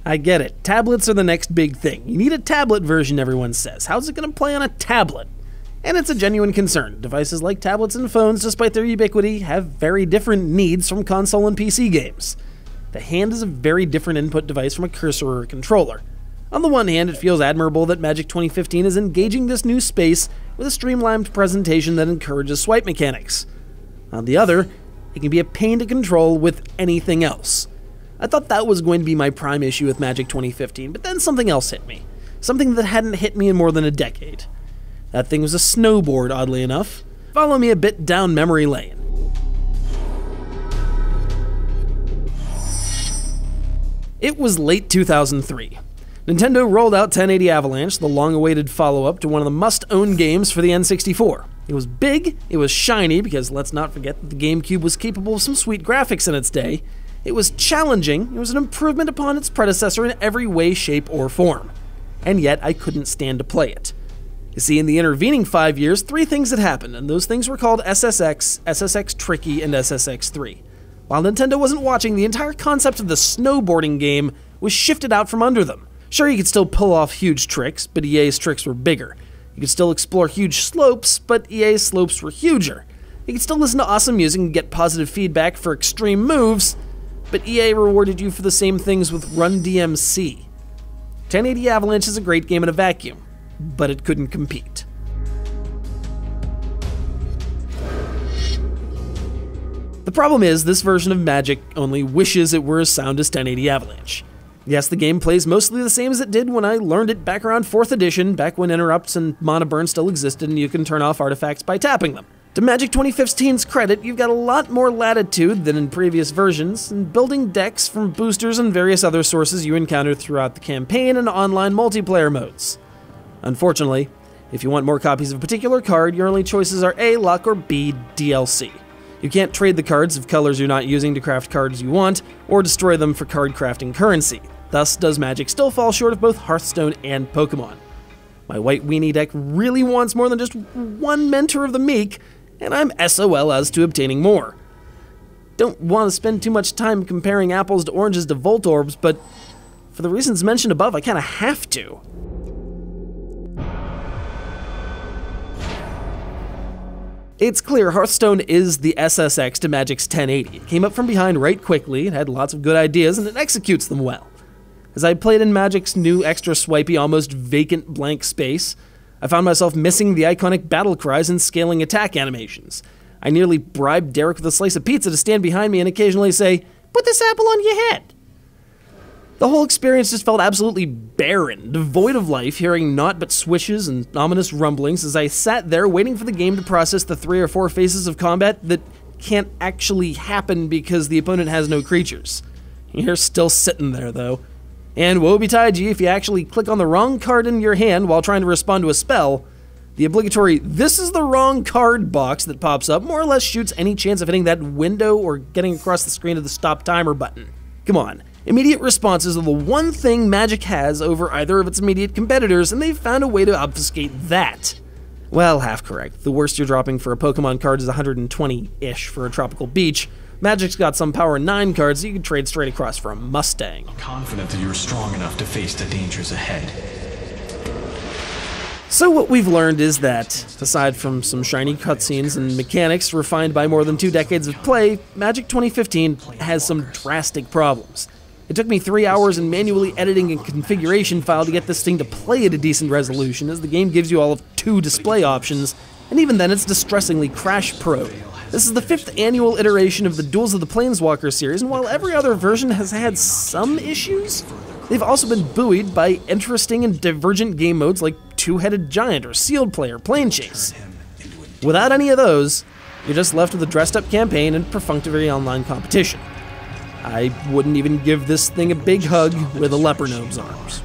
I get it. Tablets are the next big thing. You need a tablet version, everyone says. How's it going to play on a tablet? And it's a genuine concern. Devices like tablets and phones, despite their ubiquity, have very different needs from console and PC games. The hand is a very different input device from a cursor or a controller. On the one hand, it feels admirable that Magic 2015 is engaging this new space with a streamlined presentation that encourages swipe mechanics. On the other, it can be a pain to control with anything else. I thought that was going to be my prime issue with Magic 2015, but then something else hit me. Something that hadn't hit me in more than a decade. That thing was a snowboard, oddly enough. Follow me a bit down memory lane. It was late 2003. Nintendo rolled out 1080 Avalanche, the long-awaited follow-up to one of the must-own games for the N64. It was big, it was shiny, because let's not forget that the GameCube was capable of some sweet graphics in its day. It was challenging, it was an improvement upon its predecessor in every way, shape, or form. And yet, I couldn't stand to play it. You see, in the intervening 5 years, 3 things had happened, and those things were called SSX, SSX Tricky, and SSX3. While Nintendo wasn't watching, the entire concept of the snowboarding game was shifted out from under them. Sure, you could still pull off huge tricks, but EA's tricks were bigger. You could still explore huge slopes, but EA's slopes were huger. You could still listen to awesome music and get positive feedback for extreme moves, but EA rewarded you for the same things with Run DMC. 1080 Avalanche is a great game in a vacuum, but it couldn't compete. The problem is, this version of Magic only wishes it were as sound as 1080 Avalanche. Yes, the game plays mostly the same as it did when I learned it back around 4th edition, back when interrupts and mana burn still existed and you can turn off artifacts by tapping them. To Magic 2015's credit, you've got a lot more latitude than in previous versions, and building decks from boosters and various other sources you encounter throughout the campaign and online multiplayer modes. Unfortunately, if you want more copies of a particular card, your only choices are A, luck, or B, DLC. You can't trade the cards of colors you're not using to craft cards you want, or destroy them for card crafting currency. Thus does Magic still fall short of both Hearthstone and Pokemon. My white weenie deck really wants more than just one Mentor of the Meek, and I'm SOL as to obtaining more. Don't want to spend too much time comparing apples to oranges to Voltorbs, but for the reasons mentioned above, I kinda have to. It's clear Hearthstone is the SSX to Magic's 1080. It came up from behind right quickly, it had lots of good ideas, and it executes them well. As I played in Magic's new extra swipey, almost vacant blank space, I found myself missing the iconic battle cries and scaling attack animations. I nearly bribed Derek with a slice of pizza to stand behind me and occasionally say, "Put this apple on your head." The whole experience just felt absolutely barren, devoid of life, hearing naught but swishes and ominous rumblings as I sat there waiting for the game to process the 3 or 4 phases of combat that can't actually happen because the opponent has no creatures. You're still sitting there, though. And woe betide you if you actually click on the wrong card in your hand while trying to respond to a spell. The obligatory "this is the wrong card" box that pops up more or less shoots any chance of hitting that window or getting across the screen to the stop timer button. Come on. Immediate responses are the one thing Magic has over either of its immediate competitors, and they've found a way to obfuscate that. Well, half correct. The worst you're dropping for a Pokemon card is 120-ish for a tropical beach. Magic's got some Power 9 cards that you can trade straight across for a Mustang. I'm confident that you're strong enough to face the dangers ahead. So what we've learned is that, aside from some shiny cutscenes and mechanics refined by more than 2 decades of play, Magic 2015 has some drastic problems. It took me 3 hours in manually editing a configuration file to get this thing to play at a decent resolution, as the game gives you all of 2 display options, and even then it's distressingly crash-prone. This is the 5th annual iteration of the Duels of the Planeswalkers series, and while every other version has had some issues, they've also been buoyed by interesting and divergent game modes like Two-Headed Giant or Sealed Play or Planechase. Without any of those, you're just left with a dressed-up campaign and perfunctory online competition. I wouldn't even give this thing a big hug with a leper gnome's arms.